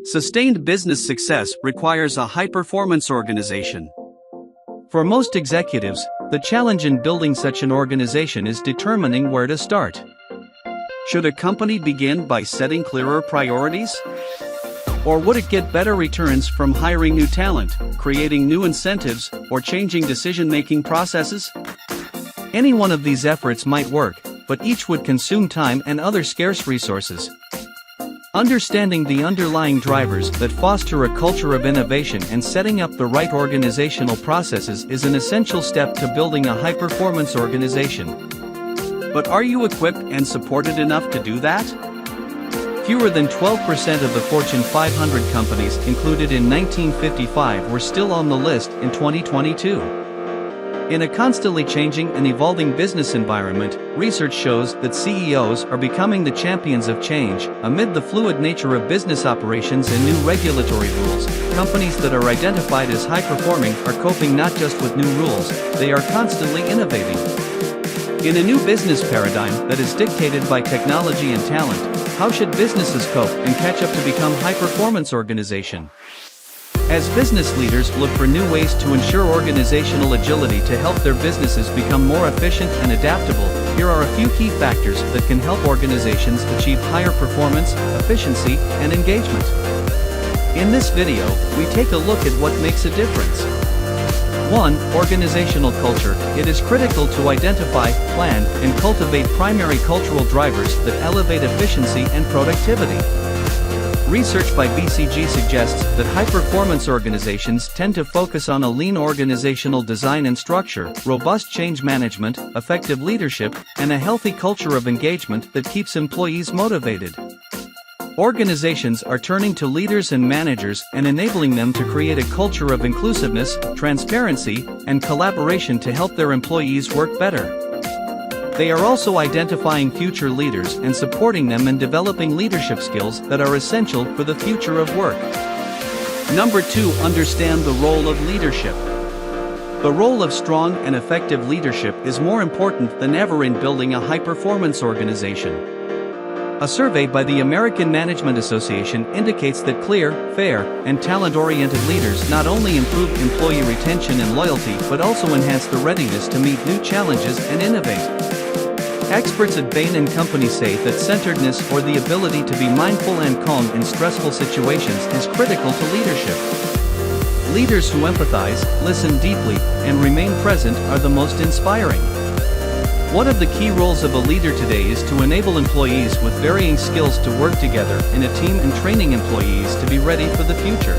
Sustained business success requires a high-performance organization. For most executives, the challenge in building such an organization is determining where to start. Should a company begin by setting clearer priorities? Or would it get better returns from hiring new talent, creating new incentives, or changing decision-making processes? Any one of these efforts might work, but each would consume time and other scarce resources. Understanding the underlying drivers that foster a culture of innovation and setting up the right organizational processes is an essential step to building a high-performance organization. But are you equipped and supported enough to do that? Fewer than 12% of the Fortune 500 companies included in 1955 were still on the list in 2022. In a constantly changing and evolving business environment, research shows that CEOs are becoming the champions of change. Amid the fluid nature of business operations and new regulatory rules, companies that are identified as high-performing are coping not just with new rules, they are constantly innovating. In a new business paradigm that is dictated by technology and talent, how should businesses cope and catch up to become high-performance organization? As business leaders look for new ways to ensure organizational agility to help their businesses become more efficient and adaptable, here are a few key factors that can help organizations achieve higher performance, efficiency, and engagement. In this video, we take a look at what makes a difference. 1. Organizational culture. It is critical to identify, plan, and cultivate primary cultural drivers that elevate efficiency and productivity. Research by BCG suggests that high-performance organizations tend to focus on a lean organizational design and structure, robust change management, effective leadership, and a healthy culture of engagement that keeps employees motivated. Organizations are turning to leaders and managers and enabling them to create a culture of inclusiveness, transparency, and collaboration to help their employees work better. They are also identifying future leaders and supporting them in developing leadership skills that are essential for the future of work. Number 2. Understand the role of leadership. The role of strong and effective leadership is more important than ever in building a high-performance organization. A survey by the American Management Association indicates that clear, fair, and talent-oriented leaders not only improve employee retention and loyalty but also enhance the readiness to meet new challenges and innovate. Experts at Bain & Company say that centeredness, or the ability to be mindful and calm in stressful situations, is critical to leadership. Leaders who empathize, listen deeply, and remain present are the most inspiring. One of the key roles of a leader today is to enable employees with varying skills to work together in a team and training employees to be ready for the future.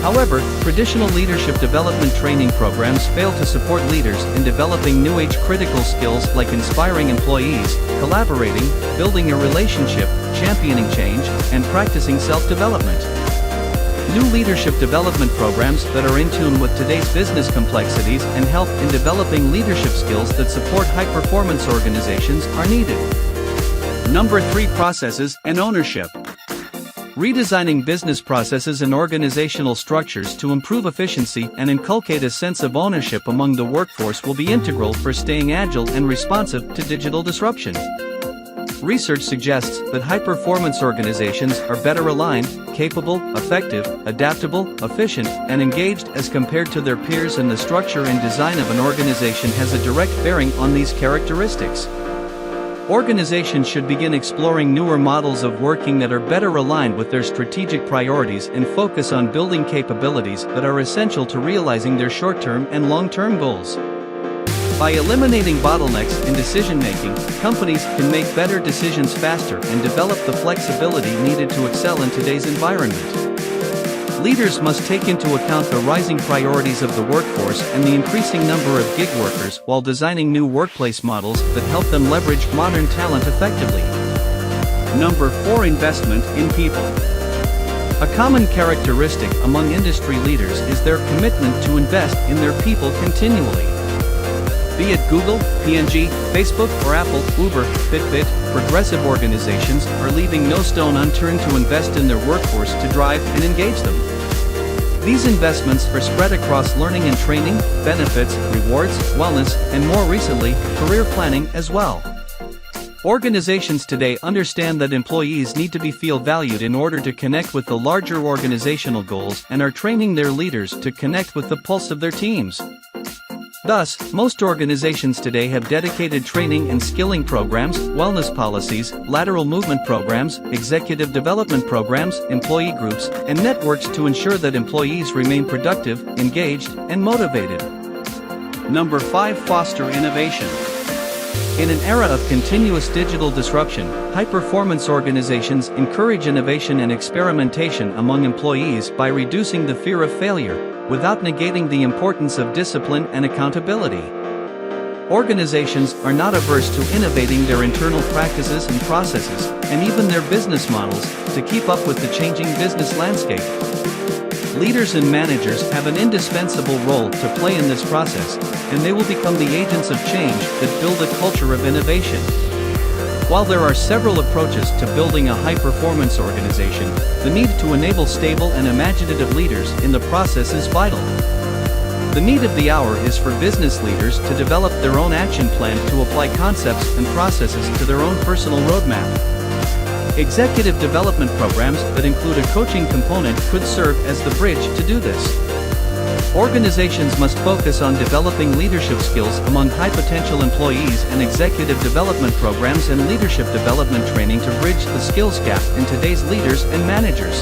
However, traditional leadership development training programs fail to support leaders in developing new-age critical skills like inspiring employees, collaborating, building a relationship, championing change, and practicing self-development. New leadership development programs that are in tune with today's business complexities and help in developing leadership skills that support high-performance organizations are needed. Number 3. Processes and ownership. Redesigning business processes and organizational structures to improve efficiency and inculcate a sense of ownership among the workforce will be integral for staying agile and responsive to digital disruption. Research suggests that high-performance organizations are better aligned, capable, effective, adaptable, efficient, and engaged as compared to their peers, and the structure and design of an organization has a direct bearing on these characteristics. Organizations should begin exploring newer models of working that are better aligned with their strategic priorities and focus on building capabilities that are essential to realizing their short-term and long-term goals. By eliminating bottlenecks in decision-making, companies can make better decisions faster and develop the flexibility needed to excel in today's environment. Leaders must take into account the rising priorities of the workforce and the increasing number of gig workers while designing new workplace models that help them leverage modern talent effectively. Number 4. Investment in people. A common characteristic among industry leaders is their commitment to invest in their people continually. Be it Google, P&G, Facebook, or Apple, Uber, Fitbit, progressive organizations are leaving no stone unturned to invest in their workforce to drive and engage them. These investments are spread across learning and training, benefits, rewards, wellness, and more recently, career planning as well. Organizations today understand that employees need to feel valued in order to connect with the larger organizational goals and are training their leaders to connect with the pulse of their teams. Thus, most organizations today have dedicated training and skilling programs, wellness policies, lateral movement programs, executive development programs, employee groups, and networks to ensure that employees remain productive, engaged, and motivated. Number 5. Foster innovation. In an era of continuous digital disruption, high-performance organizations encourage innovation and experimentation among employees by reducing the fear of failure, without negating the importance of discipline and accountability. Organizations are not averse to innovating their internal practices and processes, and even their business models, to keep up with the changing business landscape. Leaders and managers have an indispensable role to play in this process, and they will become the agents of change that build a culture of innovation. While there are several approaches to building a high-performance organization, the need to enable stable and imaginative leaders in the process is vital. The need of the hour is for business leaders to develop their own action plan to apply concepts and processes to their own personal roadmap. Executive development programs that include a coaching component could serve as the bridge to do this. Organizations must focus on developing leadership skills among high-potential employees, and executive development programs and leadership development training to bridge the skills gap in today's leaders and managers.